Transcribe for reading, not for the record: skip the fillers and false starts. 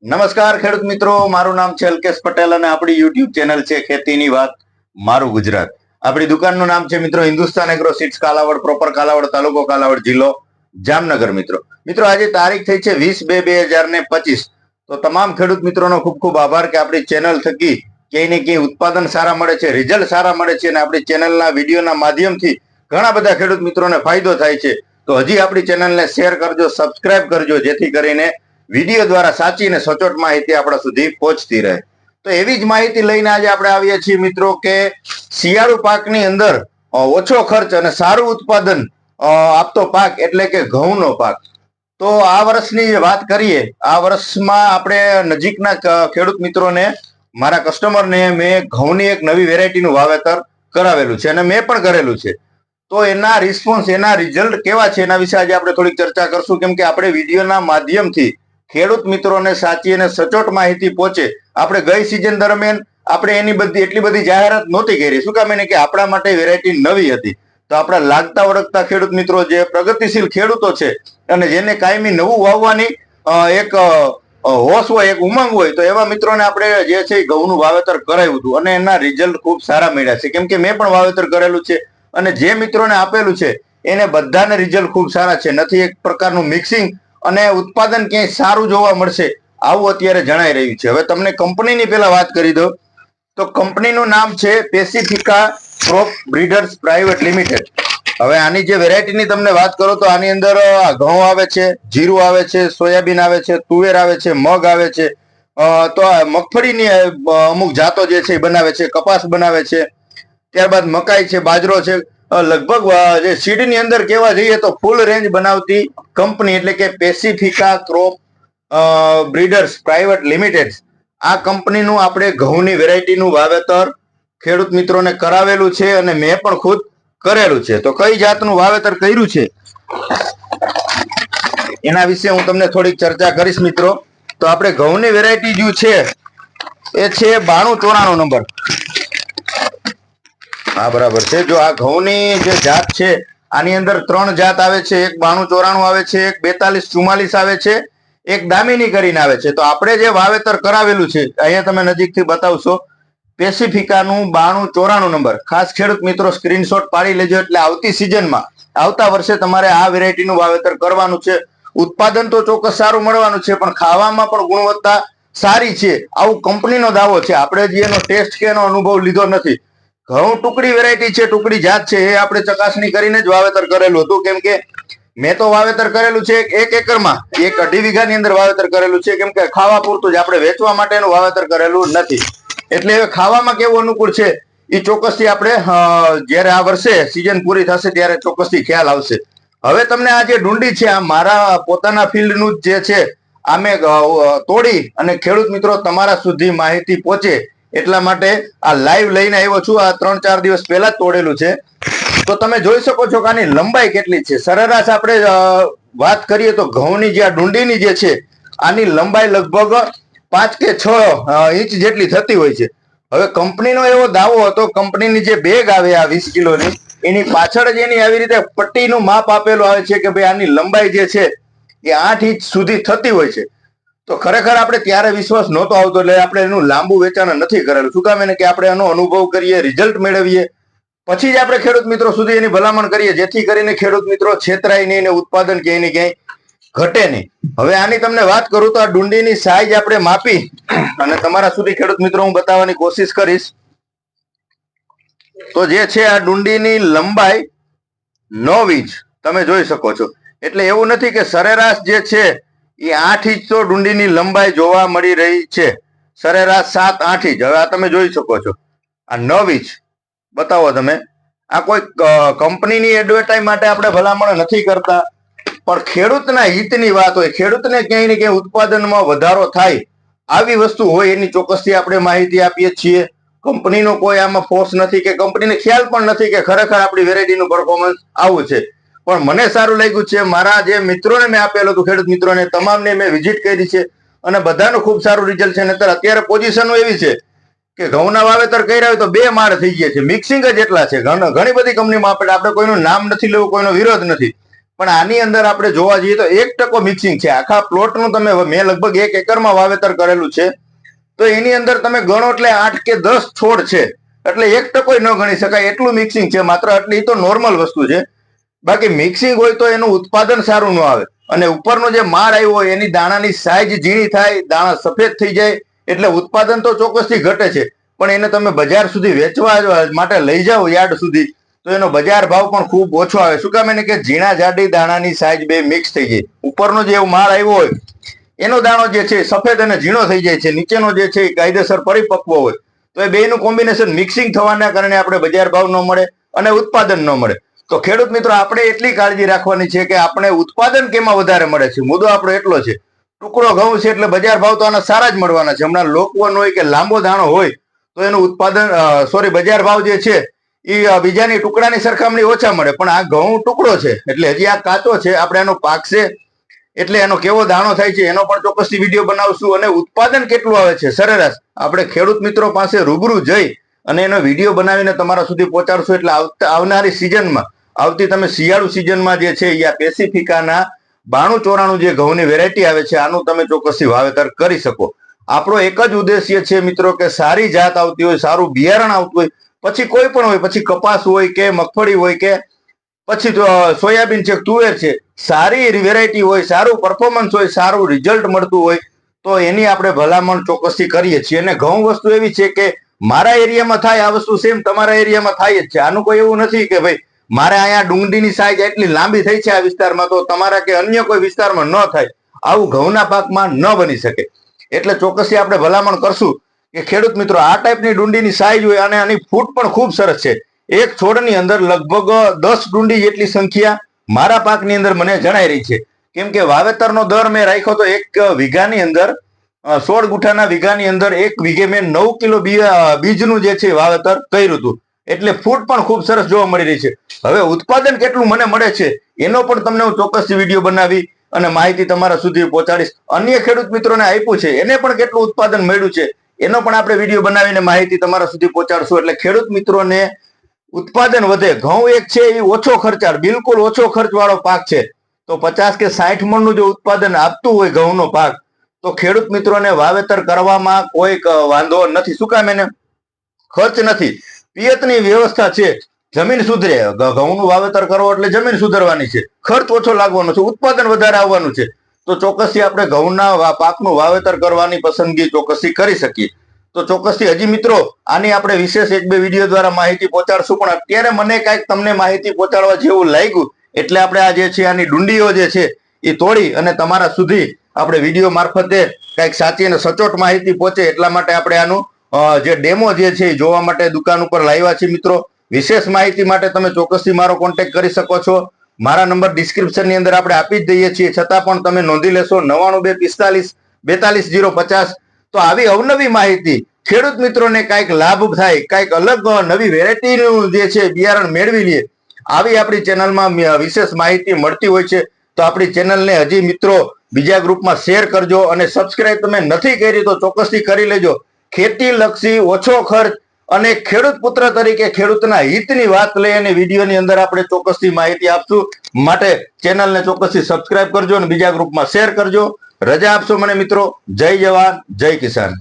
નમસ્કાર ખેડૂત મિત્રો, મારું નામ છે અલ્કેશ પટેલ અને આપણી યુટ્યુબ ચેનલ છે ખેતીની વાત મારું ગુજરાત. આપણી દુકાનનું નામ છે મિત્રો Hindustan agro seeds Kalavad, proper Kalavad, તાલુકો કાલાવડ, જિલ્લો જામનગર. મિત્રો આજે તારીખ થઈ છે 20/2/2025. તો તમામ ખેડૂત મિત્રોનો ખૂબ ખૂબ આભાર કે આપણી ચેનલ થકી ક્યાંય ને ક્યાંય ઉત્પાદન સારા મળે છે, રિઝલ્ટ સારા મળે છે અને આપણી ચેનલના વિડીયોના માધ્યમથી ઘણા બધા ખેડૂત મિત્રોને ફાયદો થાય છે. તો હજી આપણી ચેનલને શેર કરજો, સબસ્ક્રાઇબ કરજો, જેથી કરીને વિડીયો દ્વારા સાચી અને સચોટ માહિતી આપણા સુધી પહોંચતી રહે. તો એવી જ માહિતી લઈને આજે આપણે આવીએ છીએ મિત્રો કે શિયાળુ પાકની અંદર ઓછો ખર્ચ અને સારું ઉત્પાદન આપતો પાક એટલે કે ઘઉંનો પાક. તો આ વર્ષની વાત કરીએ, આ વર્ષમાં આપણે નજીકના ખેડૂત મિત્રોને, મારા કસ્ટમરને મેં ઘઉંની એક નવી વેરાયટીનું વાવેતર કરાવેલું છે અને મેં પણ કરેલું છે. તો એના રિસ્પોન્સ, એના રિઝલ્ટ કેવા છે એના વિશે આજે આપણે થોડીક ચર્ચા કરશું, કેમ કે આપણે વિડીયોના માધ્યમથી ખેડૂત મિત્રોને સાચી અને સચોટ માહિતી પહોંચે. આપણે ગઈ સિઝન દરમિયાન આપણે એની એટલી બધી જાહેરાત નહોતી કરી. શું કામ? એને કે આપણા માટે વેરાયટી નવી હતી. તો આપણા લાગતા વળગતા ખેડૂત મિત્રો, જે પ્રગતિશીલ ખેડૂતો છે અને જેને કાયમી નવું વાવવાની એક હોશ હોય, એક ઉમંગ હોય, તો એવા મિત્રોને આપણે જે છે ઘઉંનું વાવેતર કરાવ્યું હતું અને એના રિઝલ્ટ ખૂબ સારા મળ્યા છે. કેમ કે મેં પણ વાવેતર કરેલું છે અને જે મિત્રોને આપેલું છે એને બધાને રિઝલ્ટ ખૂબ સારા છે. નથી એક પ્રકારનું મિક્સિંગ અને ઉત્પાદન ક્યાંય સારું જોવા મળશે આવું અત્યારે જણાઈ રહ્યું છે. હવે તમને કંપનીની પેલા વાત કરી દો તો કંપનીનું નામ છે પેસિફિકા ક્રોપ બ્રીડર્સ પ્રાઇવેટ લિમિટેડ. હવે આની જે વેરાયટીની તમને વાત કરો તો આની અંદર ઘઉં આવે છે, જીરું આવે છે, સોયાબીન આવે છે, તુવેર આવે છે, મગ આવે છે, તો મગફળીની અમુક જાતો જે છે એ બનાવે છે, કપાસ બનાવે છે, ત્યારબાદ મકાઈ છે, બાજરો છે. લગભગ જે સીડની અંદર કહેવા જઈએ તો ફૂલ રેન્જ બનાવતી કંપની એટલે કે પેસિફિકા ક્રોપ બ્રીડર્સ પ્રાઇવેટ લિમિટેડ. આ કંપનીનું આપણે ઘઉંની વેરાયટીનું વાવેતર ખેડૂત મિત્રોને કરાવેલું છે અને મેં પણ ખુદ કરેલું છે. તો કઈ જાતનું વાવેતર કર્યું છે એના વિશે હું તમને થોડીક ચર્ચા કરીશ મિત્રો. તો આપણે ઘઉંની વેરાયટી જે છે એ છે 9294 નંબર. હા, બરાબર છે. જો આ ઘઉંની જે જાત છે આની અંદર 3 જાત આવે છે. એક 9294 આવે છે, એક 4244 આવે છે, એક દામિની કરીને આવે છે. તો આપણે જે વાવેતર કરાવેલું છે અહીંયા તમે નજીકથી બતાવશો, પેસિફિકાનું 9294 નંબર. ખાસ ખેડૂત મિત્રો સ્ક્રીનશોટ પાડી લેજો, એટલે આવતી સિઝનમાં, આવતા વર્ષે તમારે આ વેરાયટીનું વાવેતર કરવાનું છે. ઉત્પાદન તો ચોક્કસ સારું મળવાનું છે, પણ ખાવામાં પણ ગુણવત્તા સારી છે આવું કંપનીનો દાવો છે. આપણે જે એનો ટેસ્ટ કે એનો અનુભવ લીધો નથી. ઘઉં ટુકડી વેરાયટી છે, ટુકડી જાત છે, એ આપણે ચકાસણી કરીને જ વાવેતર કરેલું હતું. કેમ કે મેં તો વાવેતર કરેલું છે 1 એકરમાં, 1.5 વીઘાની અંદર વાવેતર કરેલું છે. કેમ કે ખાવા પૂરતું જ, આપણે વેચવા માટેનું વાવેતર કરેલું નથી. એટલે ખાવામાં કેવું અનુકૂળ છે એ ચોક્કસથી આપણે જ્યારે આ વર્ષે સિઝન પૂરી થશે ત્યારે ચોક્કસથી ખ્યાલ આવશે. હવે તમને આ જે ડુંડી છે, આ મારા પોતાના ફિલ્ડનું જ જે છે, આ મેં તોડી અને ખેડૂત મિત્રો તમારા સુધી માહિતી પહોંચે એટલા માટે આ લાઈવ લઈને આવ્યો છું. આ 3-4 દિવસ પહેલા જ તોડેલું છે. તો તમે જોઈ શકો છો કે આની લંબાઈ કેટલી છે. સરેરાશ આપણે વાત કરીએ તો ઘઉંની જે આ ડુંડીની જે છે આની લંબાઈ લગભગ 5 કે 6 ઇંચ જેટલી થતી હોય છે. હવે કંપનીનો એવો દાવો હતો, કંપનીની જે બેગ આવે આ 20 કિલોની, એની પાછળ જ એની આવી રીતે પટ્ટીનું માપ આપેલું આવે છે કે ભાઈ આની લંબાઈ જે છે એ 8 ઇંચ સુધી થતી હોય છે. તો ખરેખર આપણે ત્યારે વિશ્વાસ નહોતો આવતો, એટલે આપણે એનું લાંબુ વેચાણ નથી કરેલું. શું કામ? એને કે આપણે એનો અનુભવ કરીએ, રિઝલ્ટ મેળવીએ, પછી જ આપણે ખેડૂત મિત્રો સુધી એની ભલામણ કરીએ, જેથી કરીને ખેડૂત મિત્રો છેતરાય નહીં અને ઉત્પાદન ક્યાંય ને ક્યાંય ઘટે નહીં. હવે આની તમને વાત કરું તો આ ડુંડીની સાઈઝ આપણે માપી અને તમારા સુધી ખેડૂત મિત્રો હું બતાવવાની કોશિશ કરીશ. તો જે છે આ ડુંડીની લંબાઈ 9 ઇંચ તમે જોઈ શકો છો. એટલે એવું નથી કે સરેરાશ જે છે એ 8 ઇંચ તો ડુંડીની લંબાઈ જોવા મળી રહી છે. સરેરાશ 7-8 ઇંચ. હવે આ તમે જોઈ શકો છો, આ 9 ઇંચ બતાવો તમે. આ કોઈ કંપનીની એડવર્ટાઈઝ માટે આપણે ભલામણ નથી કરતા, પણ ખેડૂતના હિતની વાત હોય, ખેડૂતને ક્યાંય ને ક્યાંય ઉત્પાદનમાં વધારો થાય આવી વસ્તુ હોય એની ચોક્કસથી આપણે માહિતી આપીએ છીએ. કંપનીનો કોઈ આમાં ફોર્સ નથી કે કંપનીને ખ્યાલ પણ નથી કે ખરેખર આપણી વેરાયટીનું પરફોર્મન્સ આવું છે. પણ મને સારું લાગ્યું છે. મારા જે મિત્રોને મેં આપેલું હતું, ખેડૂત મિત્રોને તમામને મેં વિઝિટ કરી છે અને બધાનું ખૂબ સારું રિઝલ્ટ છે. નહીતર અત્યારે પોઝિશનો એવી છે કે ઘઉંના વાવેતર કર્યા હોય તો 2 માળ થઈ ગયા છે, મિક્સિંગ જ એટલા છે. ઘણી બધી કંપનીમાં આપણે કોઈનું નામ નથી લેવું, કોઈનો વિરોધ નથી, પણ આની અંદર આપણે જોવા જઈએ તો 1% મિક્સિંગ છે. આખા પ્લોટનું તમે મેં લગભગ 1 એકરમાં વાવેતર કરેલું છે, તો એની અંદર તમે ગણો એટલે 8 કે 10 છોડ છે, એટલે 1% ન ગણી શકાય એટલું મિક્સિંગ છે. માત્ર આટલી તો નોર્મલ વસ્તુ છે. બાકી મિક્સિંગ હોય તો એનું ઉત્પાદન સારું ન આવે, અને ઉપરનો જે માળ આવ્યો હોય એની દાણાની સાઈઝ ઝીણી થાય, દાણા સફેદ થઈ જાય, એટલે ઉત્પાદન તો ચોક્કસથી ઘટે છે. પણ એને તમે બજાર સુધી વેચવા માટે લઈ જાઓ યાર્ડ સુધી, તો એનો બજાર ભાવ પણ ખૂબ ઓછો આવે. શું કામ? એને કે ઝીણા જાડી દાણાની સાઈઝ બે મિક્સ થઈ જાય. ઉપરનો જે માળ આવ્યો હોય એનો દાણો જે છે સફેદ અને ઝીણો થઈ જાય છે, નીચેનો જે છે એ કાયદેસર પરિપક્વ હોય. તો એ બેનું કોમ્બિનેશન મિક્સિંગ થવાના કારણે આપણે બજાર ભાવ ન મળે અને ઉત્પાદન ન મળે. તો ખેડૂત મિત્રો, આપણે એટલી કાળજી રાખવાની છે કે આપણે ઉત્પાદન કેમાં વધારે મળે છે, મુદ્દો આપણો એટલો છે. ટુકડો ઘઉં છે એટલે બજાર ભાવ તો આના સારા જ મળવાના છે. હમણાં લોકવન હોય કે લાંબો દાણો હોય તો એનું ઉત્પાદન બજાર ભાવ જે છે એ બીજાની ટુકડાની સરખામણી ઓછા મળે. પણ આ ઘઉં ટુકડો છે એટલે હજી આ કાચો છે, આપણે એનો પાકશે એટલે એનો કેવો દાણો થાય છે એનો પણ ચોક્કસથી વિડીયો બનાવશું, અને ઉત્પાદન કેટલું આવે છે સરેરાશ આપણે ખેડૂત મિત્રો પાસે રૂબરૂ જઈ અને એનો વિડીયો બનાવીને તમારા સુધી પહોંચાડશું. એટલે આવનારી સિઝનમાં, આવતી તમે શિયાળુ સિઝનમાં જે છે એ પેસિફિકાના 9294 જે ઘઉંની વેરાયટી આવે છે આનું તમે ચોક્કસથી વાવેતર કરી શકો. આપણો એક જ ઉદ્દેશ્ય છે મિત્રો કે સારી જાત આવતી હોય, સારું બિયારણ આવતું હોય, પછી કોઈ પણ હોય, પછી કપાસ હોય કે મગફળી હોય કે પછી સોયાબીન છે, તુવેર છે, સારી વેરાયટી હોય, સારું પરફોર્મન્સ હોય, સારું રિઝલ્ટ મળતું હોય તો એની આપણે ભલામણ ચોક્કસથી કરીએ છીએ. અને ઘઉં વસ્તુ એવી છે કે મારા એરિયામાં થાય આ વસ્તુ સેમ તમારા એરિયામાં થાય જ છે. આનું કોઈ એવું નથી કે ભાઈ મારે અહીંયા ડુંગળીની સાઈઝ એટલી લાંબી થઈ છે આ વિસ્તારમાં તો તમારા કે અન્ય કોઈ વિસ્તારમાં ન થાય, આવું ઘઉંના પાકમાં ન બની શકે. એટલે ચોક્કસથી આપણે ભલામણ કરશું કે ખેડૂત મિત્રો, આ ટાઈપની ડુંડીની સાઈઝ હોય અને આની ફૂટ પણ ખૂબ સરસ છે. એક છોડની અંદર લગભગ 10 ડુંડી જેટલી સંખ્યા મારા પાકની અંદર મને જણાઈ રહી છે. કેમ કે વાવેતરનો દર મેં રાખ્યો તો 1 વીઘાની અંદર 16 ગુઠાના વીઘાની અંદર 1 વીઘે મેં 9 કિલો બીજનું જે છે વાવેતર કર્યું હતું. એટલે ફૂટ પણ ખૂબ સરસ જોવા મળી રહી છે. હવે ઉત્પાદન કેટલું મને મળે છે એનો પણ તમને હું ચોક્કસથી વિડીયો બનાવી અને માહિતી તમારા સુધી પહોંચાડીશ. અન્ય ખેડૂત મિત્રોને આપ્યું છે એને પણ કેટલું ઉત્પાદન મળ્યું છે એનો પણ આપણે વિડીયો બનાવીને માહિતી તમારા સુધી પહોંચાડશું. એટલે ખેડૂત મિત્રોને ઉત્પાદન વધે. ઘઉં એક છે એ ઓછો ખર્ચાળ, બિલકુલ ઓછો ખર્ચ વાળો પાક છે. તો 50 કે 60 મણનું જો ઉત્પાદન આપતું હોય ઘઉંનો પાક, તો ખેડૂત મિત્રોને વાવેતર કરવામાં કોઈ વાંધો નથી. શું કામ? એને ખર્ચ નથી, પિયતની વ્યવસ્થા છે, જમીન સુધરે. ઘઉંનું વાવેતર કરવો એટલે જમીન સુધરવાની છે, ખર્ચ ઓછો લાગવાનો છે, ઉત્પાદન વધારે આવવાનું છે. તો ચોક્કસથી આપણે ઘઉંના પાકનું વાવેતર કરવાની પસંદગી ચોક્કસથી કરી શકીએ. તો ચોક્કસથી હજી મિત્રો આની આપણે વિશેષ 1-2 વિડીયો દ્વારા માહિતી પહોંચાડશું. પણ અત્યારે મને કાંઈક તમને માહિતી પહોંચાડવા જેવું લાગ્યું એટલે આપણે આ જે છે આની ડુંડીઓ જે છે એ તોડી અને તમારા સુધી આપણે વિડીયો મારફતે કાંઈક સાચી અને સચોટ માહિતી પહોંચે એટલા માટે આપણે આનું જે ડેમો જે છે એ જોવા માટે દુકાન ઉપર લાવ્યા છે. મિત્રો, વિશેષ માહિતી માટે તમે ચોક્કસથી મારો કોન્ટેક્ટ કરી શકો છો. મારા નંબર ડિસ્ક્રિપ્શનની અંદર આપણે આપી જ દઈએ છીએ, છતાં પણ તમે નોંધી લેશો 9245 42050. તો આવી અવનવી માહિતી ખેડૂત મિત્રોને કાંઈક લાભ થાય, કાંઈક અલગ નવી વેરાયટીનું જે છે બિયારણ મેળવી લે, આવી આપણી ચેનલમાં વિશેષ માહિતી મળતી હોય છે. તો આપણી ચેનલને હજી મિત્રો બીજા ગ્રુપમાં શેર કરજો, અને સબસ્ક્રાઇબ તમે નથી કરી તો ચોક્કસથી કરી લેજો. ખેતી લક્ષી, ઓછો ખર્ચ અને ખેડૂત પુત્ર તરીકે ખેડૂતના હિતની વાત લઈ અને વિડીયોની અંદર આપણે ચોક્કસથી માહિતી આપશું. માટે ચેનલને ચોક્કસથી સબસ્ક્રાઇબ કરજો અને બીજા ગ્રુપમાં શેર કરજો. રજા આપશો મને મિત્રો. જય જવાન, જય કિસાન.